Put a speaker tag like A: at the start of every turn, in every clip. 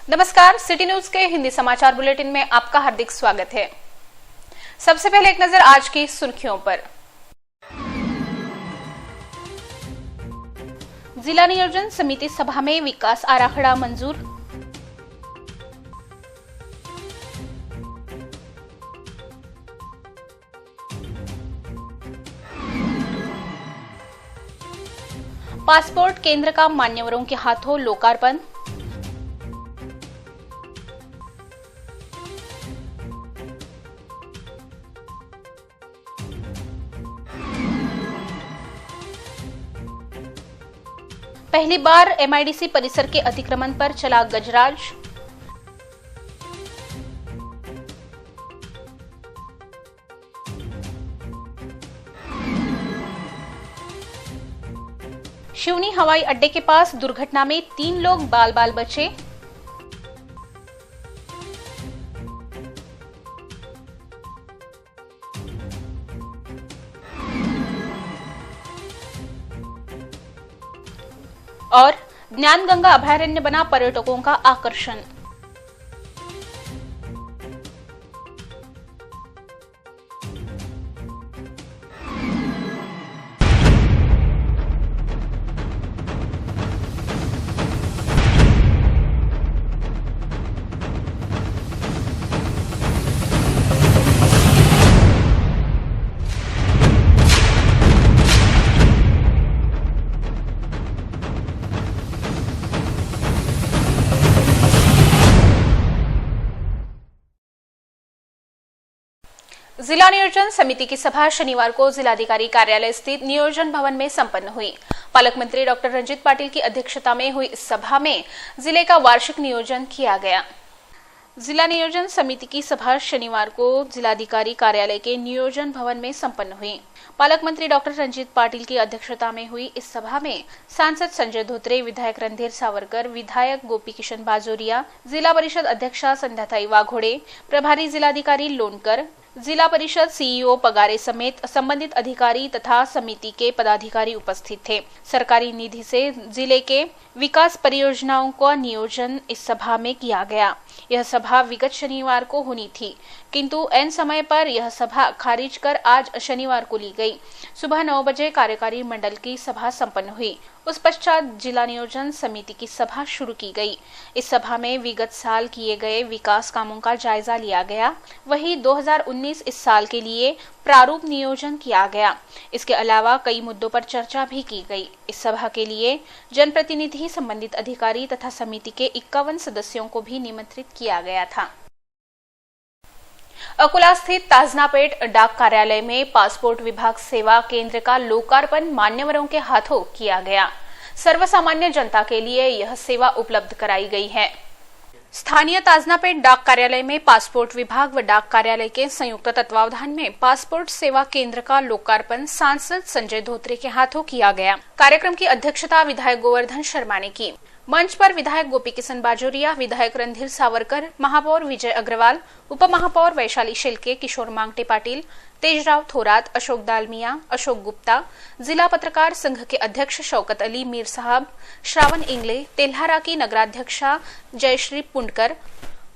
A: नमस्कार, city news के हिंदी समाचार बुलेटिन में आपका हार्दिक स्वागत है। सबसे पहले एक नजर आज की सुर्खियों पर। जिला नियोजन समिति सभा में विकास आराखड़ा मंजूर। पासपोर्ट केंद्र का मान्यवरों के हाथों लोकार्पण। पहली बार एमआईडीसी परिसर के अतिक्रमण पर चला गजराज। शिवनी हवाई अड्डे के पास दुर्घटना में 3 लोग बाल बाल बचे। और ज्ञानगंगा अभयारण्य बना पर्यटकों का आकर्षण। जिला नियोजन समिति की सभा शनिवार को जिलाधिकारी कार्यालय स्थित नियोजन भवन में संपन्न हुई। पालक मंत्री डॉक्टर रंजीत पाटिल की अध्यक्षता में हुई इस सभा में जिले का वार्षिक नियोजन किया गया। जिला नियोजन समिति की सभा शनिवार को जिलाधिकारी कार्यालय के नियोजन भवन में संपन्न हुई। पालक मंत्री डॉक्टर रंजीत पाटिल की अध्यक्षता में हुई इस सभा में सांसद संजय धोत्रे, विधायक रणधीर सावरकर, विधायक गोपी किशन बाजोरिया, जिला परिषद अध्यक्षा संध्याताई वाघोड़े, प्रभारी जिलाधिकारी लोनकर, जिला परिषद सीईओ पगारे समेत संबंधित अधिकारी तथा समिति के पदाधिकारी उपस्थित थे। सरकारी निधि से जिले के विकास परियोजनाओं का नियोजन इस सभा में किया गया। यह सभा विगत शनिवार को होनी थी, किंतु ऐन समय पर यह सभा खारिज कर आज शनिवार को ली गई। सुबह 9 बजे कार्यकारी मंडल की सभा संपन्न हुई। उस पश्चात जिला नियोजन समिति की सभा शुरू की गई। इस सभा में विगत साल किए गए विकास कामों का जायजा लिया गया। वहीं 2019 इस साल के लिए प्रारूप नियोजन किया गया। इसके अलावा कई मुद्दों पर चर्चा भी की गई। इस सभा के लिए जनप्रतिनिधि, संबंधित अधिकारी तथा समिति के 51 सदस्यों को भी निमंत्रित किया गया था। अकोला स्थित ताजनापेट डाक कार्यालय में पासपोर्ट विभाग सेवा केंद्र का लोकार्पण मान्यवरों के हाथों किया गया। सर्वसामान्य जनता के लिए यह सेवा उपलब्ध कराई गई है। स्थानीय ताजनापेट डाक कार्यालय में पासपोर्ट विभाग व डाक कार्यालय के संयुक्त तत्वावधान में पासपोर्ट सेवा केंद्र का लोकार्पण सांसद संजय धोत्रे के हाथों किया गया। कार्यक्रम की अध्यक्षता विधायक गोवर्धन शर्मा ने की। मंच पर विधायक गोपी किशन बाजोरिया, विधायक रणधीर सावरकर, महापौर विजय अग्रवाल, उप महापौर वैशाली शिल्के, किशोर मांगटे पाटिल, तेजराव थोरात, अशोक दालमिया, अशोक गुप्ता, जिला पत्रकार संघ के अध्यक्ष शौकत अली मीर साहब, श्रावण इंगले, तेल्हारा की नगराध्यक्षा जयश्री पुंडकर,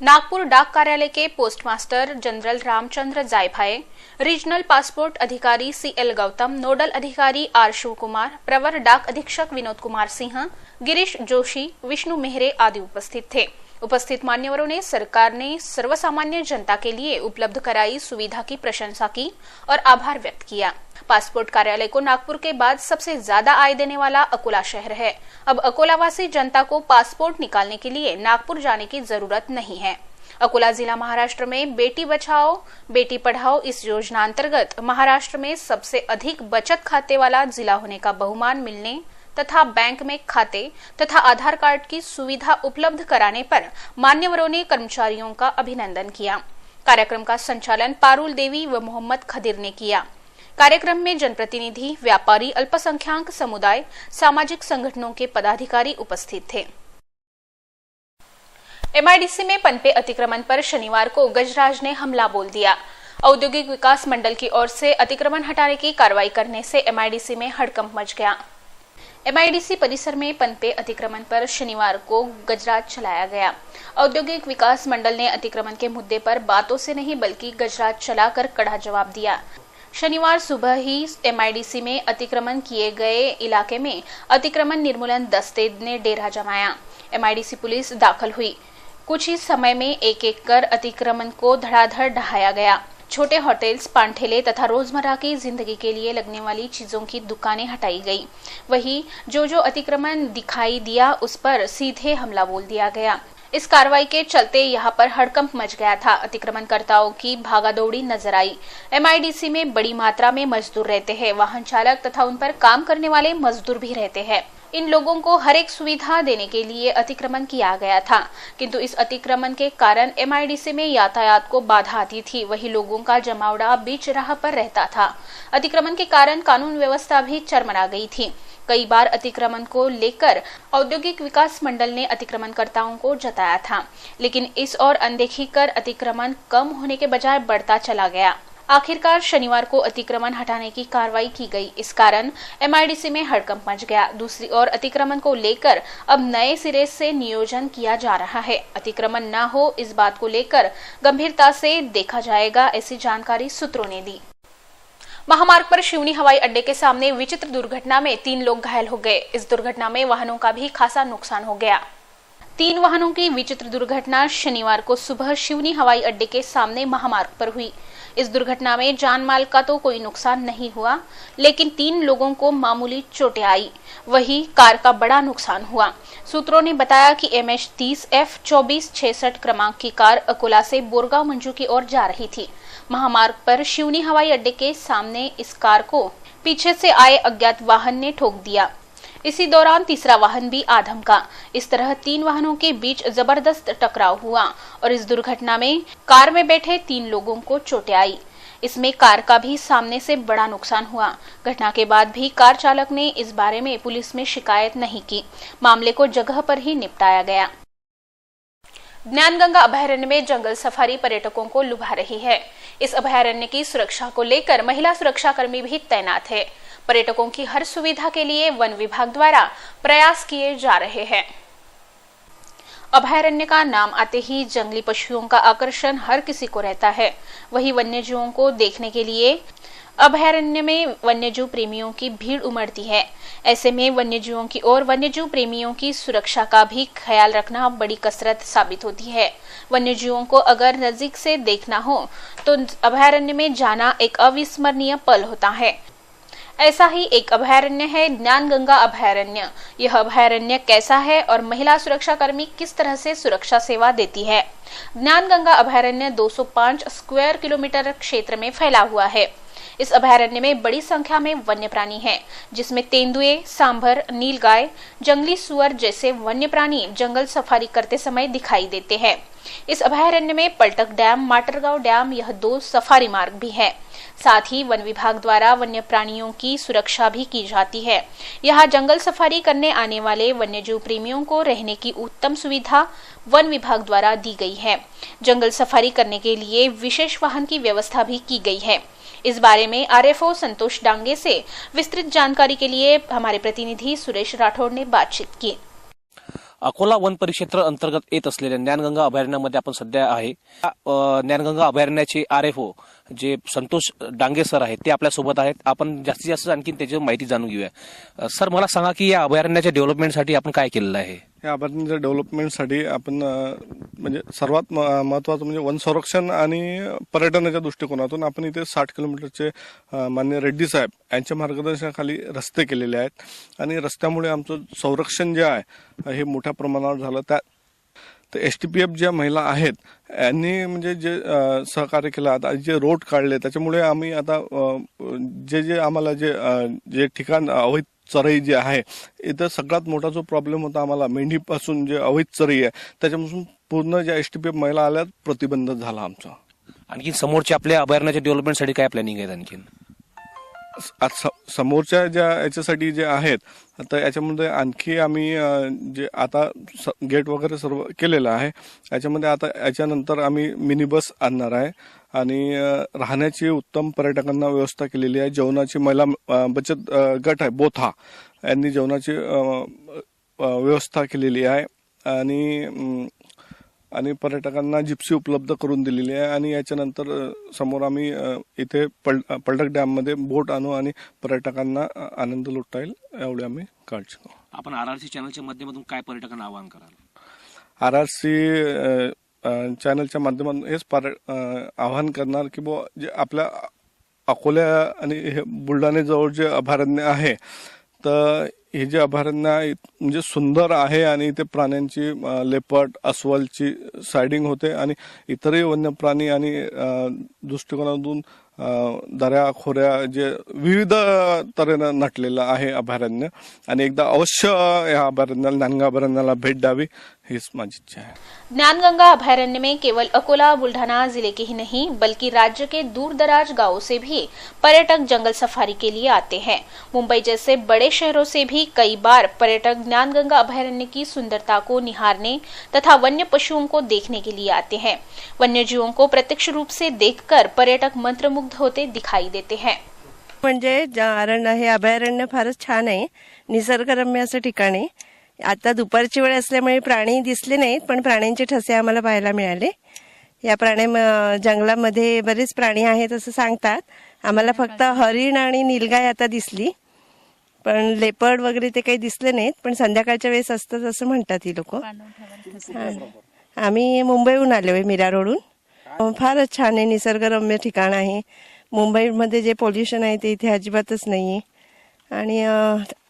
A: नागपुर डाक कार्यालय के postmaster general Ramchandra Jaybhaye, regional passport अधिकारी सीएल गौतम, नोडल अधिकारी आर शिव कुमार, प्रवर डाक अधीक्षक विनोद कुमार सिंह, गिरीश जोशी, विष्णु मेहरे आदि उपस्थित थे। उपस्थित मान्यवरों ने सरकार ने सर्वसामान्य जनता के लिए उपलब्ध कराई सुविधा की प्रशंसा की और आभार व्यक्त किया। पासपोर्ट कार्यालय को नागपुर के बाद सबसे ज्यादा आय देने वाला अकोला शहर है। अब अकोलावासी जनता को पासपोर्ट निकालने के लिए नागपुर जाने की जरूरत नहीं है। अकोला जिला महाराष्ट्र में बेटी बचाओ बेटी पढ़ाओ इस योजना अंतर्गत महाराष्ट्र में सबसे अधिक बचत खाते वाला जिला होने का बहुमान मिलने तथा बैंक में खाते तथा आधार कार्ड की सुविधा उपलब्ध कराने पर मान्यवरों ने कर्मचारियों का अभिनंदन किया। कार्यक्रम का संचालन पारुल देवी व मोहम्मद खदिर ने किया। कार्यक्रम में जनप्रतिनिधि, व्यापारी, अल्पसंख्यक समुदाय, सामाजिक संगठनों के पदाधिकारी उपस्थित थे। एमआईडीसी में पनपे अतिक्रमण पर शनिवार को गजराज ने हमला बोल दिया। औद्योगिक विकास मंडल की ओर से अतिक्रमण हटाने की कार्रवाई करने से एमआईडीसी में हड़कंप मच गया। एमआईडीसी परिसर में पनपे अतिक्रमण पर शनिवार को गजराज चलाया गया। औद्योगिक विकास मंडल ने अतिक्रमण के मुद्दे पर बातों से नहीं बल्कि गजराज चलाकर कड़ा जवाब दिया। शनिवार सुबह ही एमआईडीसी में अतिक्रमण किए गए इलाके में अतिक्रमण निर्मूलन दस्ते ने डेरा जमाया। एमआईडीसी पुलिस दाखिल हुई। कुछ ही समय में एक एक कर अतिक्रमण को धड़ाधड़ ढहाया गया। छोटे होटल्स, पान ठेले तथा रोजमर्रा की जिंदगी के लिए लगने वाली चीजों की दुकानें हटाई गई। वहीं जो अतिक्रमण दिखाई दिया उस पर सीधे हमला बोल दिया गया। इस कार्रवाई के चलते यहां पर हड़कंप मच गया था। अतिक्रमणकर्ताओं की भागादौड़ी नजर आई। एमआईडीसी में बड़ी मात्रा में मजदूर रहते हैं। वाहन चालक तथा उन पर काम करने वाले मजदूर भी रहते हैं। इन लोगों को हर एक सुविधा देने के लिए अतिक्रमण किया गया था, किंतु इस अतिक्रमण के कारण एमआईडीसी में यातायात को बाधा आती थी। वही लोगों का जमावड़ा बीच राह पर रहता था। अतिक्रमण के कारण कानून व्यवस्था भी चरमरा गई थी। कई बार अतिक्रमण को लेकर औद्योगिक विकास मंडल ने अतिक्रमणकर्ताओं को जताया था, लेकिन इस ओर अनदेखी कर अतिक्रमण कम होने के बजाय बढ़ता चला गया। आखिरकार शनिवार को अतिक्रमण हटाने की कार्रवाई की गई। इस कारण एमआईडीसी में हड़कंप मच गया। दूसरी ओर अतिक्रमण को लेकर अब नए सिरे से नियोजन किया जा रहा है। अतिक्रमण न हो इस बात को लेकर गंभीरता से देखा जाएगा, ऐसी जानकारी सूत्रों ने दी। महामार्ग पर शिवनी हवाई अड्डे के सामने विचित्र दुर्घटना में 3 लोग घायल हो गए। इस दुर्घटना में वाहनों का भी खासा नुकसान हो गया। 3 वाहनों की विचित्र दुर्घटना शनिवार को सुबह शिवनी हवाई अड्डे के सामने महामार्ग पर हुई। इस दुर्घटना में जान माल का तो कोई नुकसान नहीं हुआ, लेकिन 3 लोगों को मामूली चोटें आई। वहीं कार का बड़ा नुकसान हुआ। सूत्रों ने बताया कि MH30F2466 क्रमांक की कार अकोला से बोरगांव मंजू की ओर जा रही थी। महामार्ग पर शिवनी हवाई अड्डे के सामने इस कार को पीछे से आए अज्ञात वाहन ने ठोक दिया। इसी दौरान तीसरा वाहन भी आधमका। इस तरह 3 वाहनों के बीच जबरदस्त टकराव हुआ और इस दुर्घटना में कार में बैठे 3 लोगों को चोटें आई। इसमें कार का भी सामने से बड़ा नुकसान हुआ। घटना के बाद भी कार चालक ने इस बारे में पुलिस में शिकायत नहीं की। मामले को जगह पर ही निपटाया गया। ज्ञानगंगा अभयारण्य में जंगल सफारी पर्यटकों को लुभा रही है। इस अभयारण्य की सुरक्षा को लेकर महिला सुरक्षा कर्मी भी तैनात है। पर्यटकों की हर सुविधा के लिए वन विभाग द्वारा प्रयास किए जा रहे हैं। अभयारण्य का नाम आते ही जंगली पशुओं का आकर्षण हर किसी को रहता है। वहीं वन्यजीवों को देखने के लिए अभयारण्य में वन्यजीव प्रेमियों की भीड़ उमड़ती है। ऐसे में वन्यजीवों की और वन्यजीव प्रेमियों की सुरक्षा का भी ख्याल रखना बड़ी कसरत साबित होती है। वन्यजीवों को अगर नजदीक से देखना हो तो अभयारण्य में जाना एक अविस्मरणीय पल होता है। ऐसा ही एक अभयारण्य है ज्ञानगंगा अभयारण्य। यह अभयारण्य कैसा है और महिला सुरक्षा कर्मी किस तरह से सुरक्षा सेवा देती है? ज्ञानगंगा अभयारण्य 205 स्क्वायर किलोमीटर क्षेत्र में फैला हुआ है। इस अभयारण्य में बड़ी संख्या में वन्य प्राणी हैं, जिसमें तेंदुए, सांभर, नीलगाय, जंगली सुअर जैसे वन्य प्राणी जंगल सफारी करते समय दिखाई देते हैं। इस अभयारण्य में पलटक डैम, माटरगांव डैम यह 2 सफारी मार्ग भी है। साथ ही वन विभाग द्वारा वन्य प्राणियों की सुरक्षा भी की जाती है। यहाँ जंगल सफारी करने आने वाले वन्यजीव प्रेमियों को रहने की उत्तम सुविधा वन विभाग द्वारा दी गई है। जंगल सफारी करने के लिए विशेष वाहन की व्यवस्था भी की गई है। इस बारे में आरएफओ संतोष डांगे से विस्तृत जानकारी के लिए हमारे प्रतिनिधि सुरेश राठौड़ ने बातचीत की।
B: अकोला वन परिक्षेत्र अंतर्गत येत असलेल्या ज्ञानगंगा अभयारण्यामध्ये आपण सध्या आहे। ज्ञानगंगा अभयारण्याचे आरएफओ जे संतोष डांगे सर आहेत ते आपल्या सोबत आहेत। आपण जास्तीत जास्त आणखी त्याची माहिती जाणून घेऊया। सर, मला सांगा की या अभयारण्याच्या डेव्हलपमेंटसाठी आपण काय केलेलं आहे?
C: या अभयारण्याच्या डेव्हलपमेंटसाठी आपण म्हणजे सर्वात महत्त्वाचं म्हणजे वन संरक्षण आणि पर्यटनाच्या दृष्टिकोनातून आपण इथे 60 किलोमीटरचे माननीय रेड्डी साहेब यांच्या मार्गदर्शनाखाली रस्ते केलेले आहेत आणि रस्त्यामुळे आमचं संरक्षण जे आहे हे मोठ्या प्रमाणावर झालं। त्या तर एसटीपीएफ ज्या महिला आहेत यांनी म्हणजे जे सहकार्य केलं, आता जे रोड काढले त्याच्यामुळे आम्ही आता जे आम्हाला जे ठिकाण अवैध चराई जी आहे इथं सगळ्यात मोठा जो प्रॉब्लेम होता आम्हाला मेंढीपासून जे अवैध चराई आहे त्याच्यापासून पूर्ण ज्या एसटीपीएफ महिला आल्या प्रतिबंध झाला आमचा।
B: आणखी समोरच्या आपल्या अभयारण्याच्या डेव्हलपमेंटसाठी काय प्लॅनिंग आहे? आणखी
C: समोरच्या ज्या याच्यासाठी जे आहेत आता याच्यामध्ये आणखी आम्ही जे आता गेट वगैरे सर्व केलेलं आहे। याच्यामध्ये आता याच्यानंतर आम्ही मिनी बस आणणार आहे आणि राहण्याची उत्तम पर्यटकांना व्यवस्था केलेली आहे. जेवणाची महिला बचत गट आहे बोथा यांनी जेवणाची व्यवस्था केलेली आहे आणि पर्यटकांना जिप्सी उपलब्ध करून दिलेली आहे. आणि याच्यानंतर समोर आम्ही इथे पलडक डॅममध्ये बोट आणू आणि पर्यटकांना आनंद लुटता येईल एवढी आम्ही काळजी घेऊ.
B: आपण RRC चॅनलच्या माध्यमातून काय पर्यटकांना आवाहन कराल?
C: RRC चॅनलच्या माध्यमातून हेच आवाहन करणार की बुवा जे आपल्या अकोल्या आणि हे बुलढाण्याजवळ जे अभयारण्य आहे तर हे जे अभयारण्य आहे म्हणजे सुंदर आहे आणि इथे प्राण्यांची लेपर्ड अस्वलची सायडिंग होते आणि इतरही वन्य प्राणी आणि दृष्टिकोनातून दऱ्या खोऱ्या जे विविध तऱ्हेनं नटलेलं आहे अभयारण्य आणि एकदा अवश्य या अभयारण्याला ज्ञानगंगा अभयारण्याला भेट द्यावी हीच माझी इच्छा है।
A: ज्ञानगंगा अभयारण्य में केवल अकोला बुल्ढाना जिले के ही नहीं बल्कि राज्य के दूर दराज गांवों से भी पर्यटक जंगल सफारी के लिए आते हैं। मुंबई जैसे बड़े शहरों से भी कई बार पर्यटक ज्ञानगंगा अभयारण्य की सुंदरता को निहारने तथा वन्य पशुओं को देखने के लिए आते हैं। वन्य जीवों को प्रत्यक्ष रूप से देखकर पर्यटक मंत्रमुग्ध होते दिखाई देते हैं।
D: म्हणजे हे अभयारण्य फारच छान आहे, निसर्गरम्य असं ठिकाण आहे। आता दुपारची वेळ असल्यामुळे प्राणी दिसले नाहीत, पण प्राण्यांचे ठसे आम्हाला पाहायला मिळाले। या जंगलामध्ये बरेच प्राणी आहेत असं सांगतात। आम्हाला फक्त हरिण आणि नीलगाय आता दिसली, पण लेपर्ड वगैरे ते काही दिसले नाहीत, पण संध्याकाळच्या वेळेस असतात असं म्हणतात ही लोक। आम्ही मुंबईहून आलोय, मीरा रोडहून। फारच छान आहे, निसर्गरम्य ठिकाण आहे। मुंबईमध्ये जे पोल्युशन आहे ते इथे अजिबातच नाहीये आणि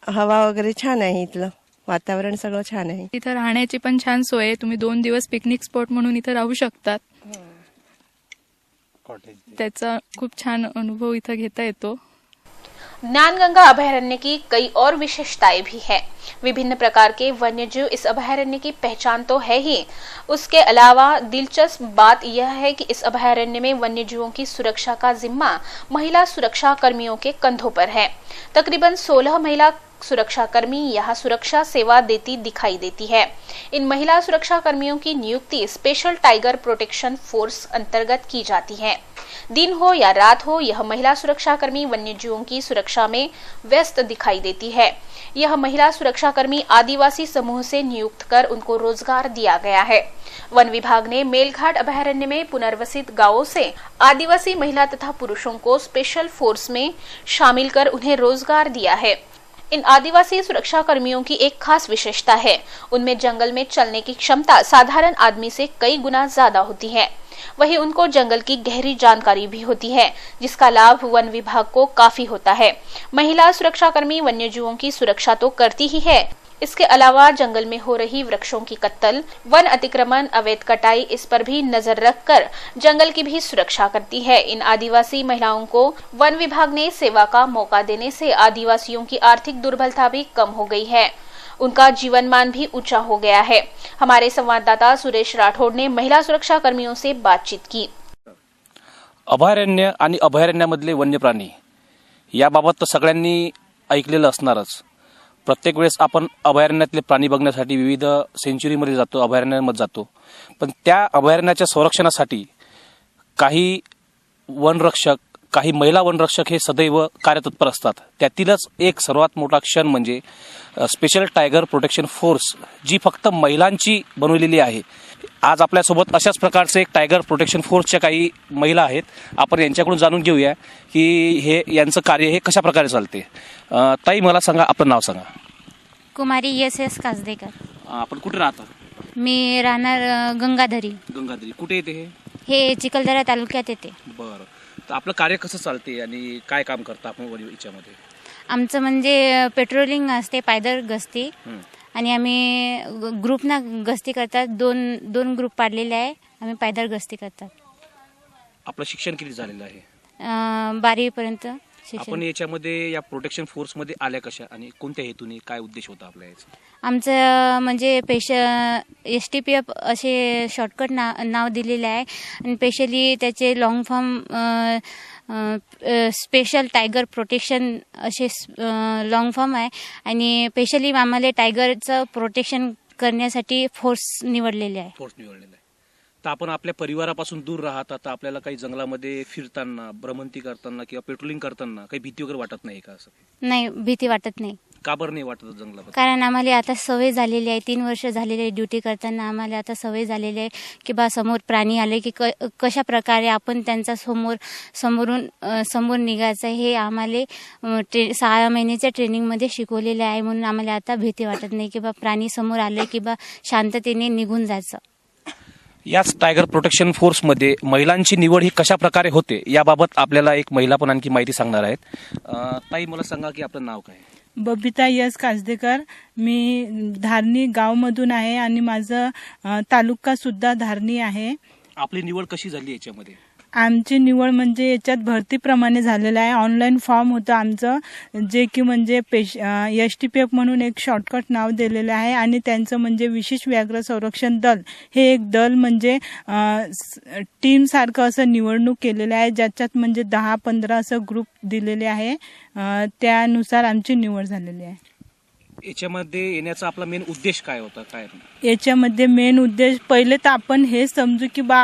D: हवा वगैरे छान आहे, इथलं वातावरण सगळं छान आहे।
E: इथं राहण्याची पण छान सोय आहे, तुम्ही 2 दिवस पिकनिक स्पॉट म्हणून इथं राहू शकतात। त्याचा खूप छान अनुभव इथं घेता येतो।
A: ज्ञानगंगा अभयारण्य की कई और विशेषताएं भी हैं। विभिन्न प्रकार के वन्यजीव इस अभयारण्य की पहचान तो है ही, उसके अलावा दिलचस्प बात यह है कि इस अभयारण्य में वन्यजीवों की सुरक्षा का जिम्मा महिला सुरक्षा कर्मियों के कंधों पर है। तकरीबन 16 महिला सुरक्षा कर्मी यहाँ सुरक्षा सेवा देती दिखाई देती है। इन महिला सुरक्षा कर्मियों की नियुक्ति स्पेशल टाइगर प्रोटेक्शन फोर्स अंतर्गत की जाती है। दिन हो या रात हो, यह महिला सुरक्षा कर्मी वन्यजीवों की सुरक्षा में व्यस्त दिखाई देती है। यह महिला सुरक्षा कर्मी आदिवासी समूह से नियुक्त कर उनको रोजगार दिया गया है। वन विभाग ने मेलघाट अभयारण्य में पुनर्वसित गांवों से आदिवासी महिला तथा पुरुषों को स्पेशल फोर्स में शामिल कर उन्हें रोजगार दिया है। इन आदिवासी सुरक्षा कर्मियों की एक खास विशेषता है, उनमें जंगल में चलने की क्षमता साधारण आदमी से कई गुना ज्यादा होती है। वहीं उनको जंगल की गहरी जानकारी भी होती है, जिसका लाभ वन विभाग को काफी होता है। महिला सुरक्षा कर्मी वन्यजीवों की सुरक्षा तो करती ही है, इसके अलावा जंगल में हो रही वृक्षों की कत्तल, वन अतिक्रमण, अवैध कटाई, इस पर भी नजर रखकर जंगल की भी सुरक्षा करती है। इन आदिवासी महिलाओं को वन विभाग ने सेवा का मौका देने से आदिवासियों की आर्थिक दुर्बलता भी कम हो गई है, उनका जीवनमान भी ऊंचा हो गया है। हमारे संवाददाता सुरेश राठौड़ ने महिला सुरक्षा कर्मियों से बातचीत की।
B: अभयारण्य आणि अभयारण्यामधले वन्य प्राणी याबाबत तर सगळ्यांनी ऐकलेलं असणारच। प्रत्येक वेळेस आपण अभयारण्यातले प्राणी बघण्यासाठी विविध सेंच्युरीमध्ये जातो, अभयारण्यामध्ये जातो, पण त्या अभयारण्याच्या संरक्षणासाठी काही वनरक्षक, काही महिला वनरक्षक हे सदैव कार्यतत्पर असतात। त्यातीलच एक सर्वात मोठा क्षण म्हणजे स्पेशल टायगर प्रोटेक्शन फोर्स, जी फक्त महिलांची बनवलेली आहे। आज आपल्यासोबत अशाच प्रकारचे एक टायगर प्रोटेक्शन फोर्सच्या काही महिला आहेत। आपण यांच्याकडून जाणून घेऊया की हे यांचं कार्य हे कशा प्रकारे चालते। ताई, मला सांगा, आपलं नाव सांगा।
F: कुमारी SS कासदेकर।
B: आपण कुठे राहता?
F: मी राहणार गंगाधरी।
B: गंगाधरी कुठे येते हे?
F: हे चिखलदरा तालुक्यात येते।
B: बरं, तर आपलं कार्य कसं चालते आणि काय काम करता आपण याच्यामध्ये?
F: आमचं म्हणजे पेट्रोलिंग असते, पायदळ गस्ती, आणि आम्ही ग्रुपना गस्ती करतात। दोन ग्रुप पाडलेले आहे, आम्ही पायदळ गस्ती करतात।
B: आपलं शिक्षण किती झालेलं आहे?
F: 12वी पर्यंत शिक्षण।
B: आपण याच्यामध्ये या प्रोटेक्शन फोर्स मध्ये आल्या कशा आणि कोणत्या हेतूने, काय उद्देश होता आपला याचा?
F: आमचं म्हणजे STPF असे शॉर्टकट नाव दिलेले आहे आणि स्पेशली त्याचे long form special tiger protection असे लॉंग फॉर्म आहे आणि स्पेशली आम्हाला टायगरचं प्रोटेक्शन करण्यासाठी फोर्स निवडलेले आहे।
B: फोर्स निवडलेला आहे। तर आपण आपल्या परिवारापासून दूर राहता, तर आपल्याला काही जंगलामध्ये फिरताना, भ्रमंती करताना किंवा पेट्रोलिंग करताना काही भीती वगैरे वाटत नाही का? असं
F: नाही, भीती वाटत नाही.
B: का बरं नाही वाटत जंगलामध्ये?
F: कारण आम्हाला आता सवय झालेली आहे. 3 वर्ष झालेली आहे ड्युटी करताना. आम्हाला आता सवय झालेली आहे की बा समोर प्राणी आले की कशा प्रकारे आपण त्यांचा समोर निघायचं हे आम्हाला 6 महिन्याच्या ट्रेनिंगमध्ये शिकवलेलं आहे. म्हणून आम्हाला आता भीती वाटत नाही की बा प्राणी समोर आले की बा शांततेने निघून जायचं.
B: याच टायगर प्रोटेक्शन फोर्समध्ये महिलांची निवड ही कशा प्रकारे होते याबाबत आपल्याला एक महिला पण आणखी माहिती सांगणार आहेत. ताई, मला सांगा की आपलं नाव काय?
G: बबिता यस कासदेकर. मी धारणी गावमधून आहे आणि माझं तालुका सुद्धा धारणी आहे.
B: आपली निवड कशी झाली याच्यामध्ये?
G: आमची निवड म्हणजे याच्यात भरतीप्रमाणे झालेलं आहे. ऑनलाईन फॉर्म होतं आमचं, जे की म्हणजे STPF म्हणून एक शॉर्टकट नाव दिलेलं आहे. आणि त्यांचं म्हणजे विशेष व्याघ्र संरक्षण दल हे एक दल म्हणजे टीमसारखं असं निवडणूक केलेलं आहे, ज्याच्यात म्हणजे 10-15 असं ग्रुप दिलेले आहे. त्यानुसार आमची निवड झालेली आहे.
B: याच्यामध्ये येण्याचा आपला मेन उद्देश काय होता? काय
G: याच्यामध्ये मेन उद्देश पहिले तर आपण हे समजू की बा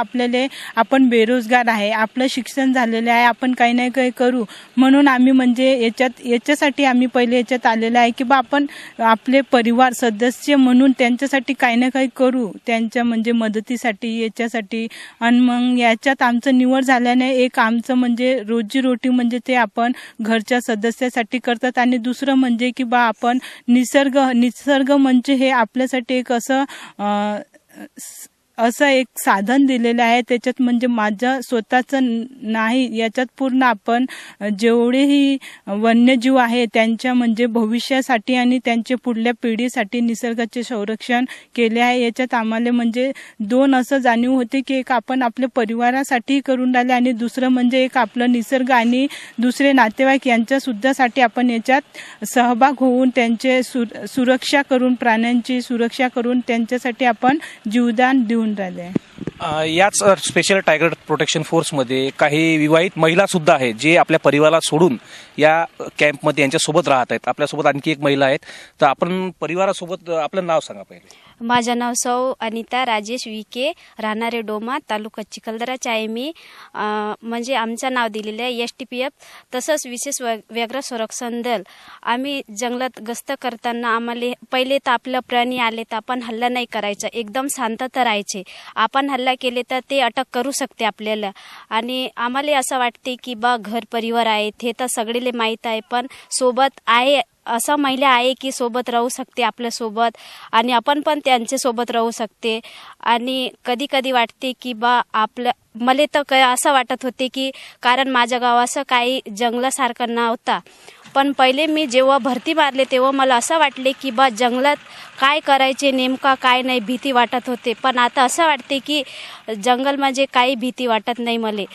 G: आपण बेरोजगार आहे, आपलं शिक्षण झालेलं आहे, आपण काही ना काही करू. म्हणून आम्ही म्हणजे याच्यासाठी आम्ही पहिले याच्यात आलेलं आहे की बा आपण आपले परिवार सदस्य म्हणून त्यांच्यासाठी काही ना काही करू, त्यांच्या म्हणजे मदतीसाठी याच्यासाठी. आणि मग याच्यात आमचं निवड झाल्याने एक आमचं म्हणजे रोजीरोटी म्हणजे ते आपण घरच्या सदस्यासाठी करतात. आणि दुसरं म्हणजे की बा आपण निसर्ग म्हणजे हे आपल्यासाठी एक असं एक साधन दिलेलं आहे. त्याच्यात म्हणजे माझं स्वतःचं नाही, याच्यात पूर्ण आपण जेवढेही वन्यजीव आहे त्यांच्या म्हणजे भविष्यासाठी आणि त्यांच्या पुढल्या पिढीसाठी निसर्गाचे संरक्षण केले आहे. याच्यात आम्हाला म्हणजे 2 असं जाणीव होते की एक आपण आपल्या परिवारासाठी करून राहिले आणि दुसरं म्हणजे एक आपलं निसर्ग आणि दुसरे नातेवाईक यांच्या सुद्धासाठी आपण याच्यात सहभाग होऊन त्यांचे सुरक्षा करून, प्राण्यांची सुरक्षा करून त्यांच्यासाठी आपण जीवदान देऊन राहिले.
B: याच स्पेशल टायगर प्रोटेक्शन फोर्समध्ये काही विवाहित महिला सुद्धा आहेत जे आपल्या परिवाराला सोडून या कॅम्पमध्ये यांच्यासोबत राहत आहेत. आपल्यासोबत आणखी एक महिला आहेत, तर आपण परिवारासोबत आपलं नाव सांगा पहिले.
H: माझं नाव सौ अनिता राजेश विके, राहणारे डोमा, तालुका चिखलदराचे आहे मी. म्हणजे आमचं नाव दिलेलं आहे STPF, तसंच विशेष व्याघ्र संरक्षण दल. आम्ही जंगलात गस्त करताना आम्हाला पहिले तर आपलं प्राणी आले तर आपण हल्ला नाही करायचा, एकदम शांतता राहायचे. आपण हल्ला केले तर ते अटक करू शकते आपल्याला. आणि आम्हाला असं वाटते की बा घर परिवार आहे हे तर सगळेले माहीत आहे, पण सोबत आहे असा महिला आहे की सोबत राहू शकते आपल्यासोबत आणि आपण पण त्यांच्यासोबत राहू शकते. आणि कधी कधी वाटते की बा मला तर असं वाटत होते की कारण माझ्या गावाचं काही जंगलासारखं नव्हता, पण पहिले मी जेव्हा भरती मारले तेव्हा मला असं वाटले की बा जंगलात काय करायचे नेमका काय नाही, भीती वाटत होते. पण आता असं वाटते की जंगल म्हणजे काही भीती वाटत नहीं मले.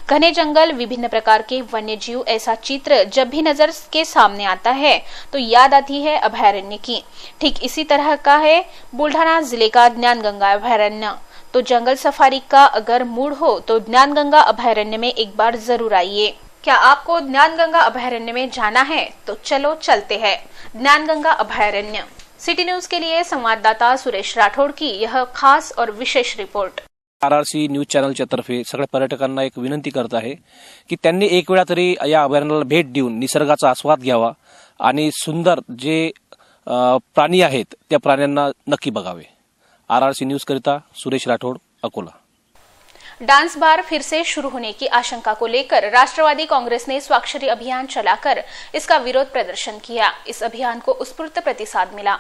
A: घने जंगल, विभिन्न प्रकार के वन्य जीव, ऐसा चित्र जब भी नजर के सामने आता है तो याद आती है अभयारण्य की. ठीक इसी तरह का है बुल्ढाना जिले का ज्ञानगंगा अभयारण्य. तो जंगल सफारी का अगर मूड हो तो ज्ञानगंगा अभयारण्य में एक बार जरूर आइए. क्या आपको ज्ञानगंगा अभयारण्य में जाना है? तो चलो चलते हैं ज्ञानगंगा अभयारण्य. सिटी न्यूज के लिए संवाददाता सुरेश राठौड़ की यह खास और विशेष रिपोर्ट.
B: RRC न्यूज चॅनलच्या तर्फे सगळ्या पर्यटकांना एक विनंती करत आहे की त्यांनी एक वेळा तरी या अभयारण्याला भेट देऊन निसर्गाचा आस्वाद घ्यावा आणि सुंदर जे प्राणी आहेत त्या प्राण्यांना नक्की बघावे. RRC न्यूज करिता सुरेश राठौड़, अकोला.
A: डांस बार फिर से शुरू होने की आशंका को लेकर राष्ट्रवादी कांग्रेस ने स्वाक्षरी अभियान चलाकर इसका विरोध प्रदर्शन किया. इस अभियान को उत्स्फूर्त प्रतिसाद मिला.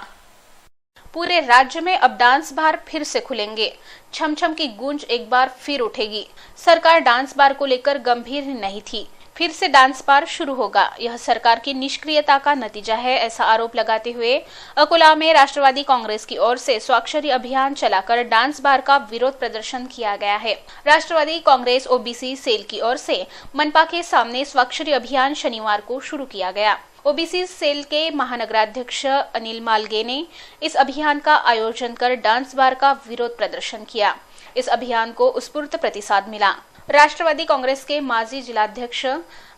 A: पूरे राज्य में अब डांस बार फिर से खुलेंगे. छमछम की गूंज एक बार फिर उठेगी. सरकार डांस बार को लेकर गंभीर नहीं थी, फिर से डांस बार शुरू होगा. यह सरकार की निष्क्रियता का नतीजा है, ऐसा आरोप लगाते हुए अकोला में राष्ट्रवादी कांग्रेस की ओर से स्वाक्षरी अभियान चलाकर डांस बार का विरोध प्रदर्शन किया गया है. राष्ट्रवादी कांग्रेस OBC सेल की ओर से मनपा के सामने स्वाक्षरी अभियान शनिवार को शुरू किया गया. OBC सेल के महानगराध्यक्ष अनिल मालगे ने इस अभियान का आयोजन कर डांस बार का विरोध प्रदर्शन किया. इस अभियान को उत्स्फूर्त प्रतिसाद मिला. राष्ट्रवादी कांग्रेस के माजी जिलाध्यक्ष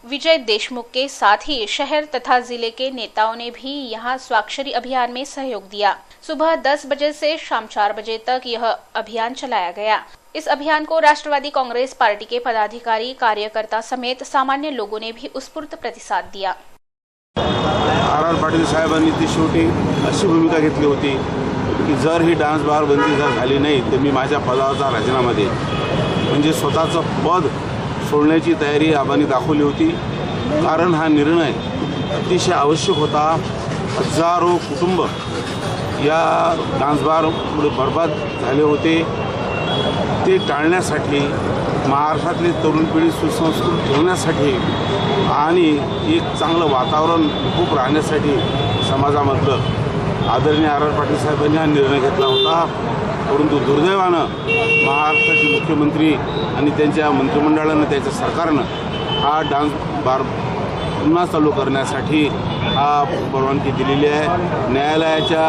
A: विजय देशमुख के साथ ही शहर तथा जिले के नेताओं ने भी यहां स्वाक्षरी अभियान में सहयोग दिया. सुबह 10 बजे से शाम 4 बजे तक यह अभियान चलाया गया. इस अभियान को राष्ट्रवादी कांग्रेस पार्टी के पदाधिकारी, कार्यकर्ता समेत सामान्य लोगों ने भी उत्स्फूर्त प्रतिसाद दिया।
I: आर पाटील साहेबांनी ती शेवटी अशी भूमिका घेतली होती की जर ही डान्स बार बंदी जर झाली नाही तर मी माझ्या पदाचा राजीनामा देईन, म्हणजे स्वतःचं पद सोडण्याची तयारी आबांनी दाखवली होती। कारण हा निर्णय अतिशय आवश्यक होता। हजारो कुटुंब या डान्स बारमुळे बर्बाद झाले होते। ते टाळण्यासाठी, महाराष्ट्रातली तरुण पिढी सुसंस्कृत ठेवण्यासाठी आणि एक चांगलं वातावरण खूप राहण्यासाठी समाजामधलं आदरणीय आर पाटील साहेबांनी हा निर्णय घेतला होता। परंतु दुर्दैवानं महाराष्ट्राचे मुख्यमंत्री आणि त्यांच्या मंत्रिमंडळानं, त्याच्या सरकारनं हा डान्स बार पुन्हा चालू करण्यासाठी हा परवानगी दिलेली आहे। न्यायालयाच्या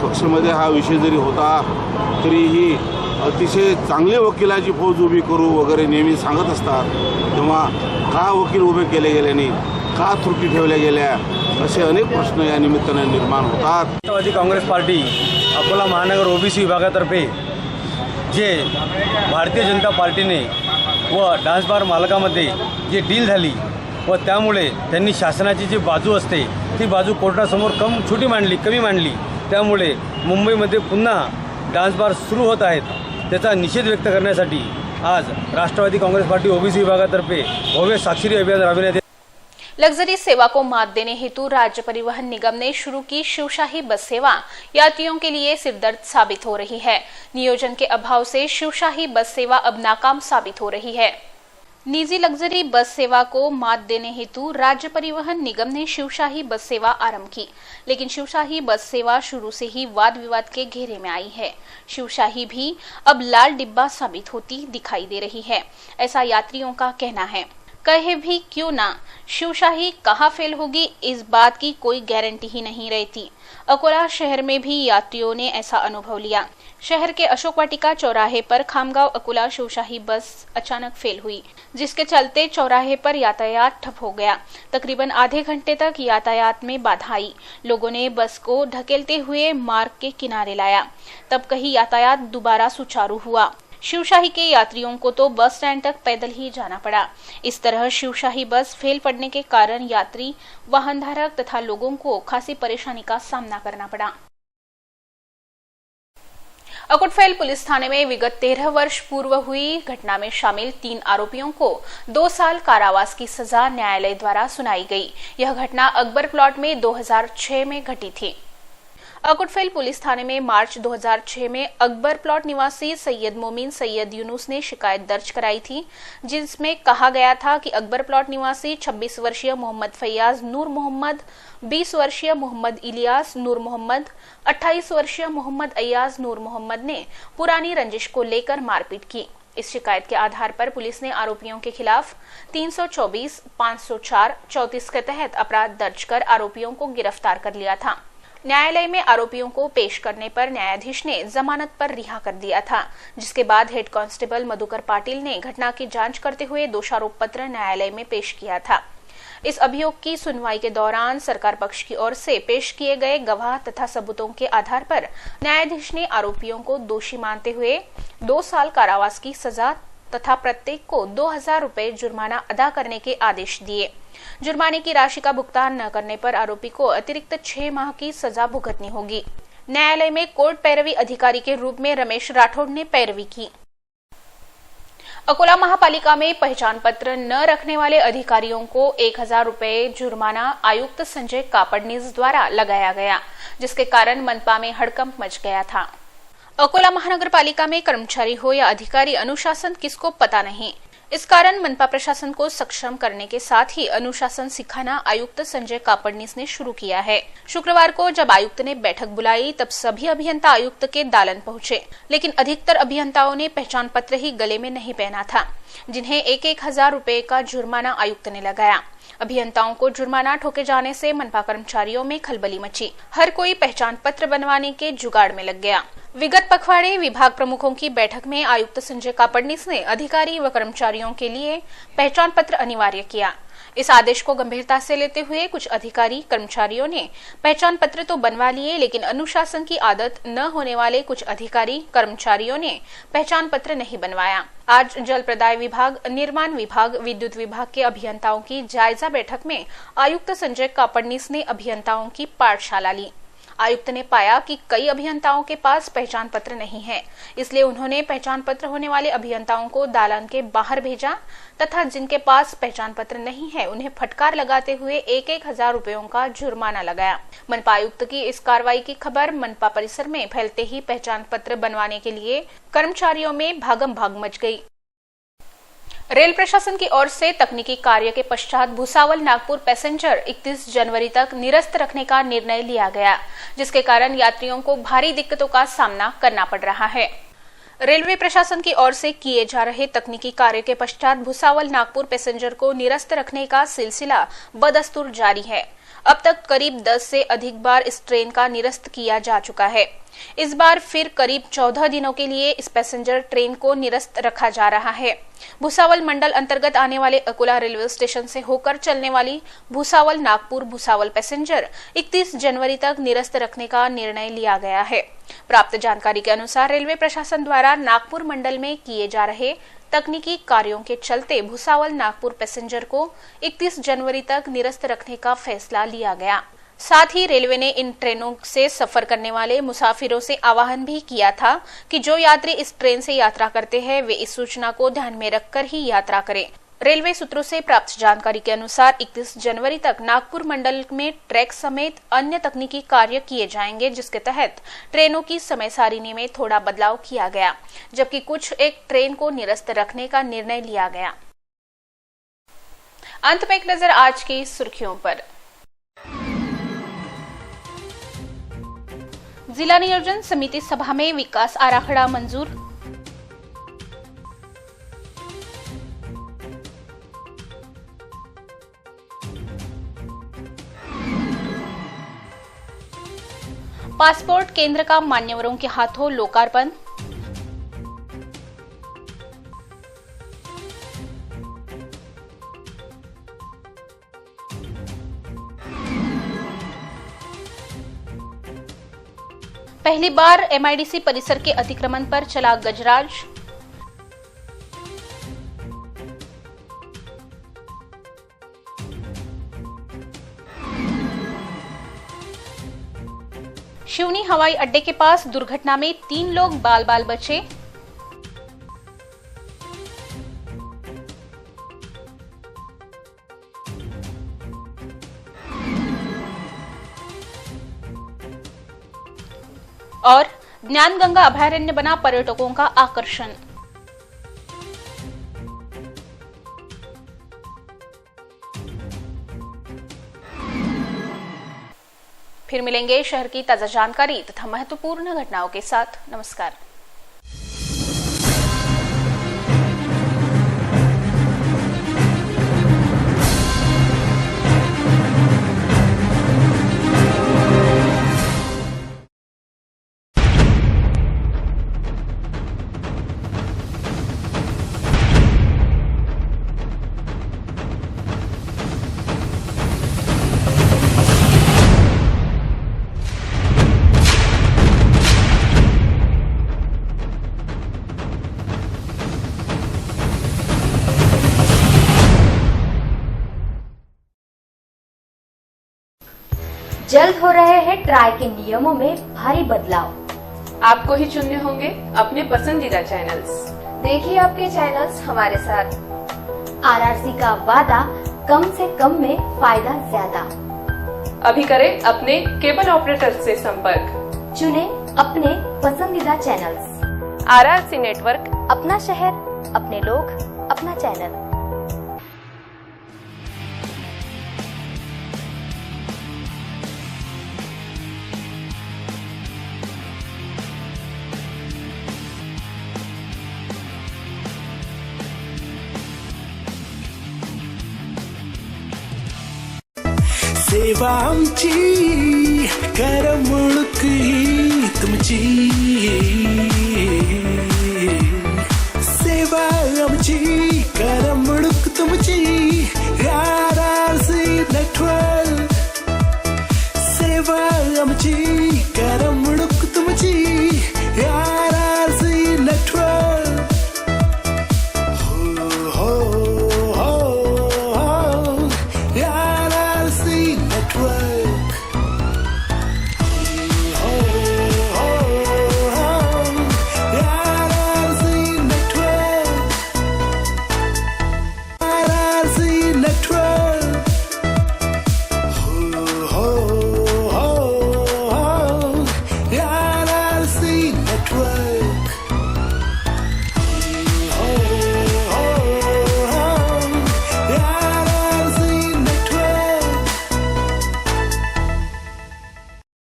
I: कक्षेमध्ये हा विषय जरी होता तरीही अतिशय चांगले वकिलाची फौज उभी करू वगैरे नेहमी सांगत असतात, तेव्हा का वकील उभे केले गेले नाही, का त्रुटी ठेवल्या गेल्या, असे अनेक प्रश्न या निमित्ताने निर्माण होतात।
J: राष्ट्रवादी काँग्रेस पार्टी अकोला महानगर ओबीसी विभागातर्फे जे भारतीय जनता पार्टीने व डान्स बार मालकामध्ये जे डील झाली व त्यामुळे त्यांनी शासनाची जी बाजू असते ती बाजू कोर्टासमोर कमी मांडली, त्यामुळे मुंबईमध्ये पुन्हा डान्स बार सुरू होत आहेत। त्याचा निषेध व्यक्त करण्यासाठी आज राष्ट्रवादी कांग्रेस पार्टी ओबीसी विभागातर्फे भव्य साक्षरी अभियान राबविण्यात।
A: लग्जरी सेवा को मात देने हेतु राज्य परिवहन निगम ने शुरू की शिवशाही बस सेवा यात्रियों के लिए सिरदर्द साबित हो रही है। नियोजन के अभाव से शिवशाही बस सेवा अब नाकाम साबित हो रही है। निजी लग्जरी बस सेवा को मात देने हेतु राज्य परिवहन निगम ने शिवशाही बस सेवा आरंभ की, लेकिन शिवशाही बस सेवा शुरू से ही वाद विवाद के घेरे में आई है। शिवशाही भी अब लाल डिब्बा साबित होती दिखाई दे रही है, ऐसा यात्रियों का कहना है। कहे भी क्यों ना, शिवशाही कहाँ फेल होगी इस बात की कोई गारंटी ही नहीं रहती। अकोला शहर में भी यात्रियों ने ऐसा अनुभव लिया। शहर के अशोक वाटिका चौराहे पर खामगांव अकोला शिवशाही बस अचानक फेल हुई, जिसके चलते चौराहे पर यातायात ठप हो गया। तकरीबन आधे घंटे तक यातायात में बाधा आई। लोगों ने बस को ढकेलते हुए मार्ग के किनारे लाया, तब कहीं यातायात दोबारा सुचारू हुआ। शिवशाही के यात्रियों को तो बस स्टैंड तक पैदल ही जाना पड़ा। इस तरह शिवशाही बस फेल पड़ने के कारण यात्री, वाहन धारक तथा लोगों को खासी परेशानी का सामना करना पड़ा। अकोटफेल पुलिस थाने में विगत 13 वर्ष पूर्व हुई घटना में शामिल 3 आरोपियों को 2 साल कारावास की सजा न्यायालय द्वारा सुनाई गई। यह घटना अकबर प्लॉट में 2006 में घटी थी। अकोटफेल पुलिस थाने में मार्च 2006 में अकबर प्लॉट निवासी सैयद मोमिन सैयद यूनुस ने शिकायत दर्ज कराई थी, जिसमें कहा गया था कि अकबर प्लॉट निवासी 26 वर्षीय मोहम्मद फैयाज नूर मोहम्मद, 20 वर्षीय मोहम्मद इलियास नूर मोहम्मद, 28 वर्षीय मोहम्मद अयाज नूर मोहम्मद ने पुरानी रंजिश को लेकर मारपीट की। इस शिकायत के आधार पर पुलिस ने आरोपियों के खिलाफ 324, 504, 34 के तहत अपराध दर्ज कर आरोपियों को गिरफ्तार कर लिया था। न्यायालय में आरोपियों को पेश करने पर न्यायाधीश ने जमानत पर रिहा कर दिया था, जिसके बाद हेड कांस्टेबल मधुकर पाटिल ने घटना की जांच करते हुए दोषारोप पत्र न्यायालय में पेश किया था। इस अभियोग की सुनवाई के दौरान सरकार पक्ष की ओर से पेश किए गए गवाह तथा सबूतों के आधार पर न्यायाधीश ने आरोपियों को दोषी मानते हुए 2 साल कारावास की सजा तथा प्रत्येक को 2000 रुपए जुर्माना अदा करने के आदेश दिए। जुर्माने की राशि का भुगतान न करने पर आरोपी को अतिरिक्त 6 माह की सजा भुगतनी होगी। न्यायालय में कोर्ट पैरवी अधिकारी के रूप में रमेश राठौड़ ने पैरवी की। अकोला महापालिका में पहचान पत्र न रखने वाले अधिकारियों को 1000 रुपए जुर्माना आयुक्त संजय कापड़नीस द्वारा लगाया गया, जिसके कारण मनपा में हड़कंप मच गया था। अकोला महानगर पालिका में कर्मचारी हो या अधिकारी, अनुशासन किसको पता नहीं। इस कारण मनपा प्रशासन को सक्षम करने के साथ ही अनुशासन सिखाना आयुक्त संजय कापड़नीस ने शुरू किया है। शुक्रवार को जब आयुक्त ने बैठक बुलाई तब सभी अभियंता आयुक्त के दालन पहुंचे, लेकिन अधिकतर अभियंताओं ने पहचान पत्र ही गले में नहीं पहना था, जिन्हें 1000 रुपए का जुर्माना आयुक्त ने लगाया। अभियंताओं को जुर्माना ठोके जाने से मनपा कर्मचारियों में खलबली मची। हर कोई पहचान पत्र बनवाने के जुगाड़ में लग गया। विगत पखवाड़े विभाग प्रमुखों की बैठक में आयुक्त संजय कापड़नीस ने अधिकारी व कर्मचारियों के लिए पहचान पत्र अनिवार्य किया। इस आदेश को गंभीरता से लेते हुए कुछ अधिकारी कर्मचारियों ने पहचान पत्र तो बनवा लिए, लेकिन अनुशासन की आदत न होने वाले कुछ अधिकारी कर्मचारियों ने पहचान पत्र नहीं बनवाया। आज जल प्रदाय विभाग, निर्माण विभाग, विद्युत विभाग के अभियंताओं की जायजा बैठक में आयुक्त संजय कापड़नीस ने अभियंताओं की पाठशाला ली। आयुक्त ने पाया कि कई अभियंताओं के पास पहचान पत्र नहीं है, इसलिए उन्होंने पहचान पत्र होने वाले अभियंताओं को दालन के बाहर भेजा तथा जिनके पास पहचान पत्र नहीं है उन्हें फटकार लगाते हुए 1,000 रुपयों का जुर्माना लगाया। मनपा आयुक्त की इस कार्रवाई की खबर मनपा परिसर में फैलते ही पहचान पत्र बनवाने के लिए कर्मचारियों में भागम भाग मच गई। रेल प्रशासन की ओर से तकनीकी कार्य के पश्चात भुसावल नागपुर पैसेंजर 31 जनवरी तक निरस्त रखने का निर्णय लिया गया, जिसके कारण यात्रियों को भारी दिक्कतों का सामना करना पड़ रहा है। रेलवे प्रशासन की ओर से किए जा रहे तकनीकी कार्य के पश्चात भुसावल नागपुर पैसेंजर को निरस्त रखने का सिलसिला बदस्तूर जारी है। अब तक करीब 10 से अधिक बार इस ट्रेन का निरस्त किया जा चुका है। इस बार फिर करीब 14 दिनों के लिए इस पैसेंजर ट्रेन को निरस्त रखा जा रहा है। भुसावल मंडल अंतर्गत आने वाले अकोला रेलवे स्टेशन से होकर चलने वाली भुसावल नागपुर भुसावल पैसेंजर 31 जनवरी तक निरस्त रखने का निर्णय लिया गया है। प्राप्त जानकारी के अनुसार रेलवे प्रशासन द्वारा नागपुर मंडल में किए जा रहे तकनीकी कार्यों के चलते भुसावल नागपुर पैसेंजर को 31 जनवरी तक निरस्त रखने का फैसला लिया गया। साथ ही रेलवे ने इन ट्रेनों से सफर करने वाले मुसाफिरों से आह्वान भी किया था कि जो यात्री इस ट्रेन से यात्रा करते हैं वे इस सूचना को ध्यान में रखकर ही यात्रा करें। रेलवे सूत्रों से प्राप्त जानकारी के अनुसार 31 जनवरी तक नागपुर मंडल में ट्रैक समेत अन्य तकनीकी कार्य किए जाएंगे, जिसके तहत ट्रेनों की समय सारिणी में थोड़ा बदलाव किया गया, जबकि कुछ एक ट्रेन को निरस्त रखने का निर्णय लिया गया। अंत में एक नजर आज की सुर्खियों पर। जिला नियोजन समिति सभा में विकास आराखड़ा मंजूर। पासपोर्ट केंद्र का मान्यवरों के हाथों लोकार्पण। पहली बार एमआईडीसी परिसर के अतिक्रमण पर चला गजराज। शिवनी हवाई अड्डे के पास दुर्घटना में 3 लोग बाल बाल बचे। और ज्ञानगंगा अभयारण्य बना पर्यटकों का आकर्षण। फिर मिलेंगे शहर की ताजा जानकारी तथा महत्वपूर्ण घटनाओं के साथ। नमस्कार।
K: जल्द हो रहे हैं ट्राई के नियमों में भारी बदलाव।
L: आपको ही चुनने होंगे अपने पसंदीदा चैनल्स।
K: देखिए आपके चैनल्स हमारे साथ। आरआरसी का वादा, कम से कम में फायदा ज्यादा।
L: अभी करें अपने केबल ऑपरेटर से संपर्क।
K: चुने अपने पसंदीदा चैनल्स।
L: आरआरसी नेटवर्क,
K: अपना शहर, अपने लोग, अपना चैनल।
M: सेवा आमची, करमणूक ही तुमची।